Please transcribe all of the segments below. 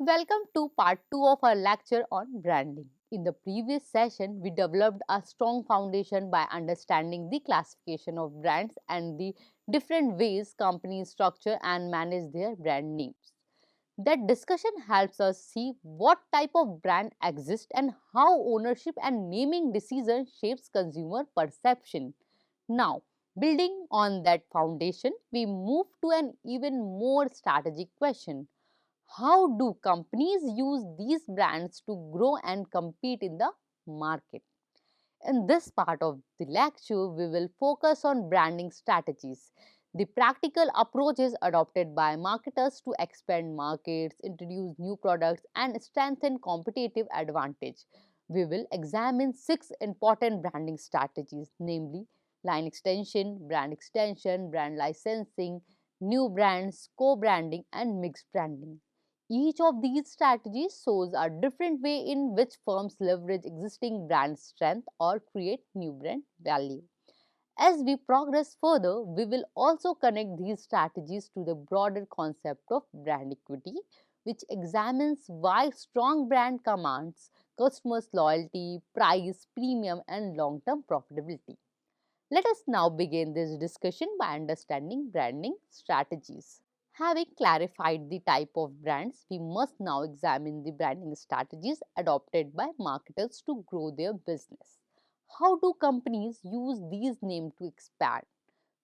Welcome to part 2 of our lecture on branding. In the previous session, we developed a strong foundation by understanding the classification of brands and the different ways companies structure and manage their brand names. That discussion helps us see what type of brand exists and how ownership and naming decision shapes consumer perception. Now, building on that foundation, we move to an even more strategic question: how do companies use these brands to grow and compete in the market? In this part of the lecture, we will focus on branding strategies, the practical approaches adopted by marketers to expand markets, introduce new products, and strengthen competitive advantage. We will examine 6 important branding strategies, namely line extension, brand licensing, new brands, co-branding, and mixed branding. Each of these strategies shows a different way in which firms leverage existing brand strength or create new brand value. As we progress further, we will also connect these strategies to the broader concept of brand equity, which examines why strong brand commands customers' loyalty, price, premium, and long term profitability. Let us now begin this discussion by understanding branding strategies. Having clarified the type of brands, we must now examine the branding strategies adopted by marketers to grow their business. How do companies use these names to expand?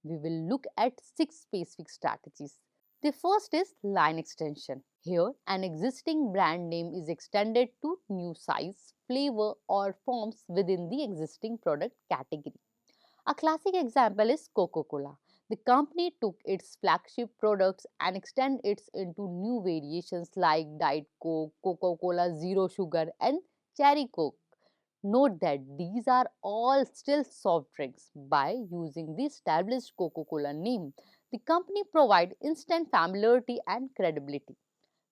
We will look at 6 specific strategies. The first is line extension. Here, an existing brand name is extended to new size, flavor, or forms within the existing product category. A classic example is Coca-Cola. The company took its flagship products and extended it into new variations like Diet Coke, Coca-Cola Zero Sugar, and Cherry Coke. Note that these are all still soft drinks. By using the established Coca-Cola name, the company provides instant familiarity and credibility.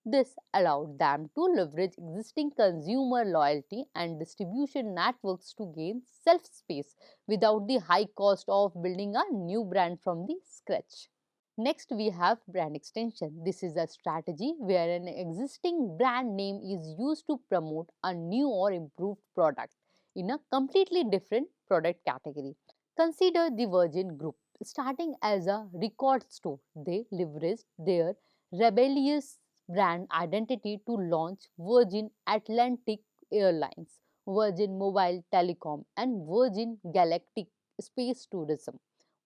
This allowed them to leverage existing consumer loyalty and distribution networks to gain shelf space without the high cost of building a new brand from the scratch. Next, we have brand extension. This is a strategy where an existing brand name is used to promote a new or improved product in a completely different product category. Consider the Virgin Group. Starting as a record store, they leveraged their rebellious brand identity to launch Virgin Atlantic Airlines, Virgin Mobile Telecom, and Virgin Galactic Space Tourism.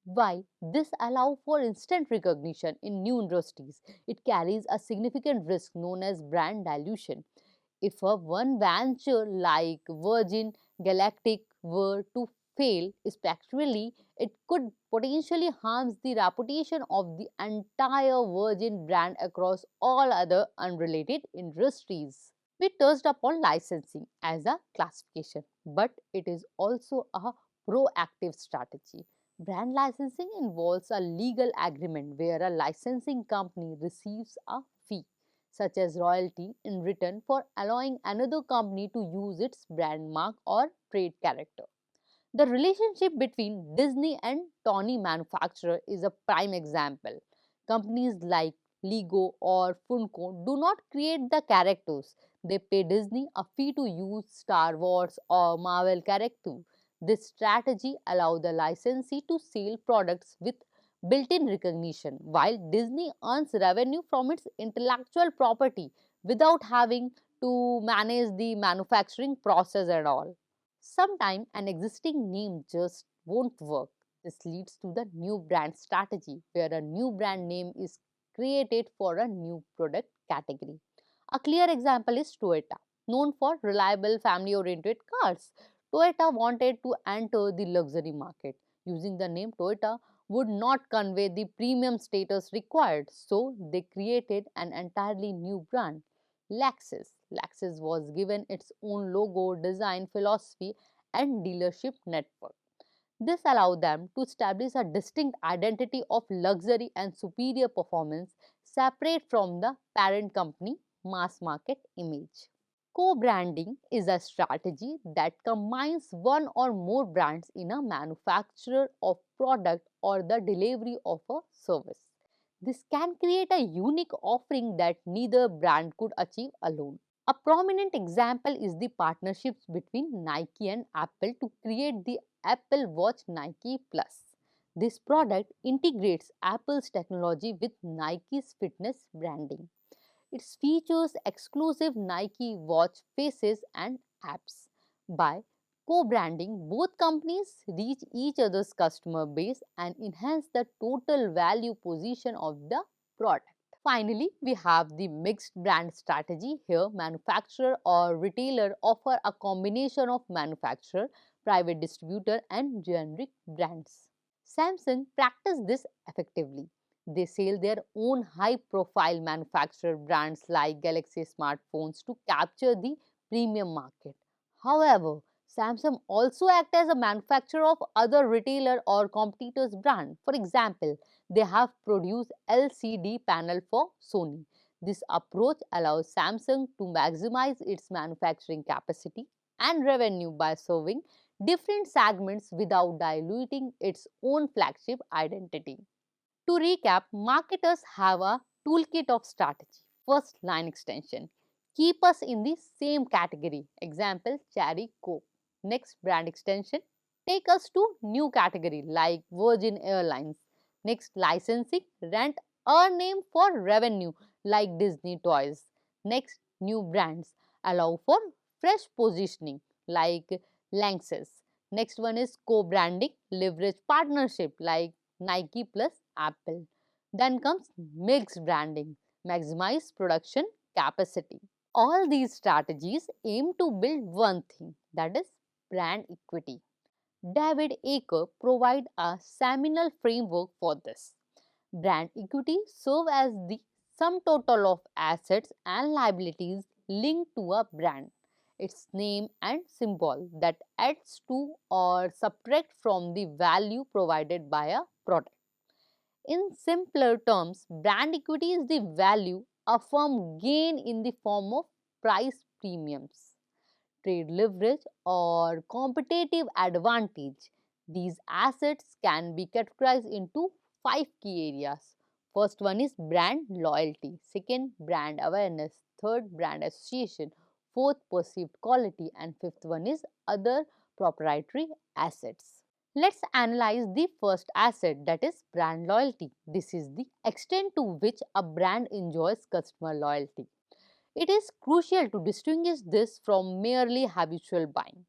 Why? This allows for instant recognition in new industries. It carries a significant risk known as brand dilution. If a one venture like Virgin Galactic were to fail spectacularly, it could potentially harm the reputation of the entire Virgin brand across all other unrelated industries. We touched upon licensing as a classification, but it is also a proactive strategy. Brand licensing involves a legal agreement where a licensing company receives a fee, such as royalty, in return for allowing another company to use its brand mark or trade character. The relationship between Disney and Tony manufacturer is a prime example. Companies like Lego or Funko do not create the characters. They pay Disney a fee to use Star Wars or Marvel character. This strategy allows the licensee to sell products with built-in recognition, while Disney earns revenue from its intellectual property without having to manage the manufacturing process at all. Sometimes an existing name just won't work. This leads to the new brand strategy, where a new brand name is created for a new product category. A clear example is Toyota, known for reliable family oriented cars. Toyota wanted to enter the luxury market. Using the name Toyota would not convey the premium status required, so they created an entirely new brand, Lexus. Lexus was given its own logo, design philosophy, and dealership network. This allowed them to establish a distinct identity of luxury and superior performance separate from the parent company mass market image. Co-branding is a strategy that combines one or more brands in a manufacturer of product or the delivery of a service. This can create a unique offering that neither brand could achieve alone. A prominent example is the partnerships between Nike and Apple to create the Apple Watch Nike Plus. This product integrates Apple's technology with Nike's fitness branding. It features exclusive Nike watch faces and apps. By co-branding, both companies reach each other's customer base and enhance the total value position of the product. Finally, we have the mixed brand strategy. Here, manufacturer or retailer offer a combination of manufacturer, private distributor, and generic brands. Samsung practice this effectively. They sell their own high-profile manufacturer brands like Galaxy smartphones to capture the premium market. However, Samsung also acts as a manufacturer of other retailer or competitors' brand. For example, they have produced LCD panel for Sony. This approach allows Samsung to maximize its manufacturing capacity and revenue by serving different segments without diluting its own flagship identity. To recap, marketers have a toolkit of strategy. First, line extension. Keep us in the same category. Example, Cherry Coke. Next, brand extension. Take us to new category like Virgin Airlines. Next, licensing. Rent a name for revenue like Disney Toys. Next, new brands. Allow for fresh positioning like Lanxess. Next one is co-branding. Leverage partnership like Nike plus Apple. Then comes mixed branding, maximize production capacity. All these strategies aim to build one thing, that is brand equity. David Aker provides a seminal framework for this. Brand equity serves as the sum total of assets and liabilities linked to a brand, its name and symbol that adds to or subtract from the value provided by a product. In simpler terms, brand equity is the value a firm gains in the form of price premiums, trade leverage, or competitive advantage. These assets can be categorized into five key areas. First one is brand loyalty, second, brand awareness, third, brand association, fourth, perceived quality, and fifth one is other proprietary assets. Let's analyze the first asset, that is brand loyalty. This is the extent to which a brand enjoys customer loyalty. It is crucial to distinguish this from merely habitual buying.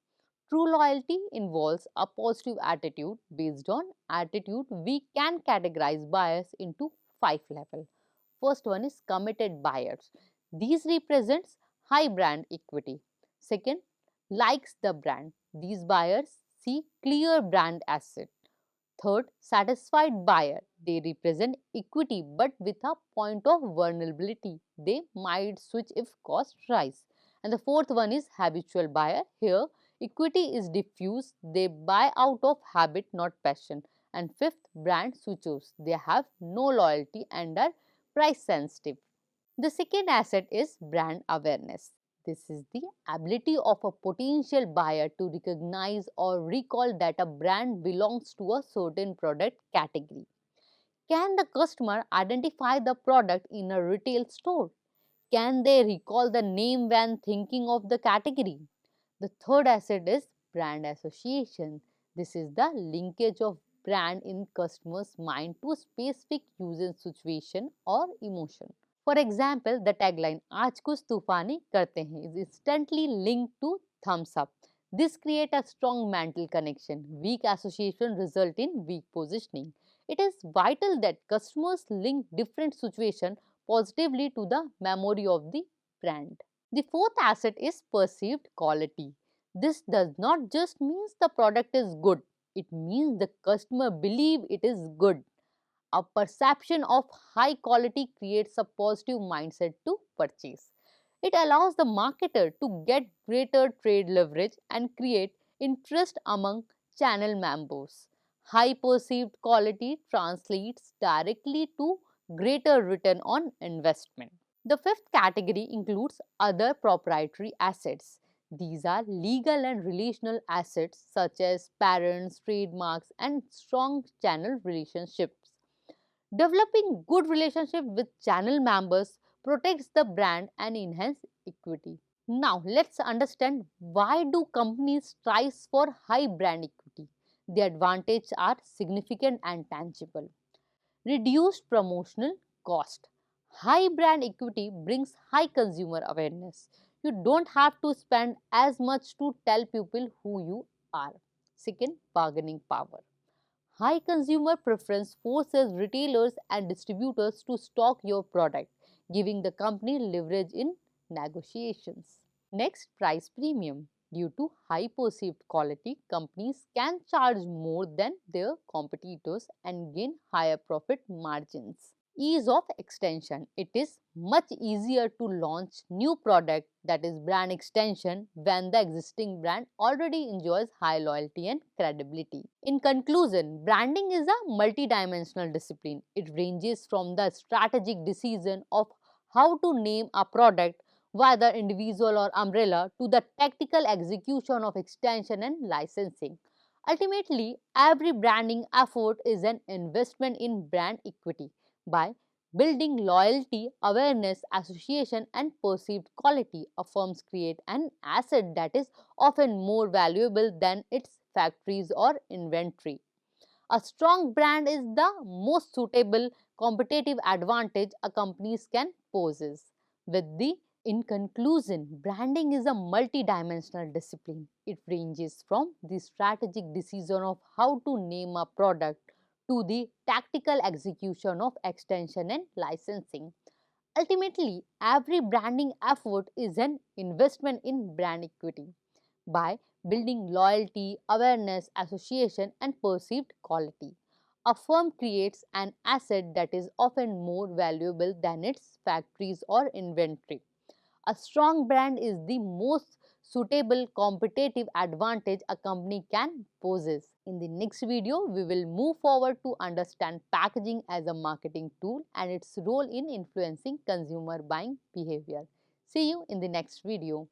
True loyalty involves a positive attitude. Based on attitude, we can categorize buyers into five levels. First one is committed buyers. These represents high brand equity. Second, likes the brand. These buyers see clear brand asset. Third, satisfied buyer. They represent equity but with a point of vulnerability. They might switch if costs rise. And the fourth one is habitual buyer. Here, equity is diffuse. They buy out of habit, not passion. And fifth, brand switchers. They have no loyalty and are price sensitive. The second asset is brand awareness. This is the ability of a potential buyer to recognize or recall that a brand belongs to a certain product category. Can the customer identify the product in a retail store? Can they recall the name when thinking of the category? The third asset is brand association. This is the linkage of brand in customer's mind to a specific usage situation or emotion. For example, the tagline "आज कुछ तूफानी करते हैं" is instantly linked to thumbs up. This creates a strong mental connection. Weak association result in weak positioning. It is vital that customers link different situations positively to the memory of the brand. The fourth asset is perceived quality. This does not just mean the product is good. It means the customer believe it is good. A perception of high quality creates a positive mindset to purchase. It allows the marketer to get greater trade leverage and create interest among channel members. High perceived quality translates directly to greater return on investment. The fifth category includes other proprietary assets. These are legal and relational assets such as patents, trademarks, and strong channel relationships. Developing good relationship with channel members protects the brand and enhance equity. Now let's understand, why do companies strive for high brand equity? The advantages are significant and tangible. Reduced promotional cost. High brand equity brings high consumer awareness. You don't have to spend as much to tell people who you are. Second, bargaining power. High consumer preference forces retailers and distributors to stock your product, giving the company leverage in negotiations. Next, price premium. Due to high perceived quality, companies can charge more than their competitors and gain higher profit margins. Ease of extension. It is much easier to launch new product, that is brand extension, when the existing brand already enjoys high loyalty and credibility. In conclusion, branding is a multidimensional discipline. It ranges from the strategic decision of how to name a product, whether individual or umbrella, to the tactical execution of extension and licensing. Ultimately, every branding effort is an investment in brand equity. By building loyalty, awareness, association, and perceived quality, a firms create an asset that is often more valuable than its factories or inventory. A strong brand is the most suitable competitive advantage a company can possess. With the In conclusion, branding is a multidimensional discipline. It ranges from the strategic decision of how to name a product to the tactical execution of extension and licensing. Ultimately, every branding effort is an investment in brand equity. By building loyalty, awareness, association, and perceived quality, a firm creates an asset that is often more valuable than its factories or inventory. A strong brand is the most suitable competitive advantage a company can possess. In the next video, we will move forward to understand packaging as a marketing tool and its role in influencing consumer buying behavior. See you in the next video.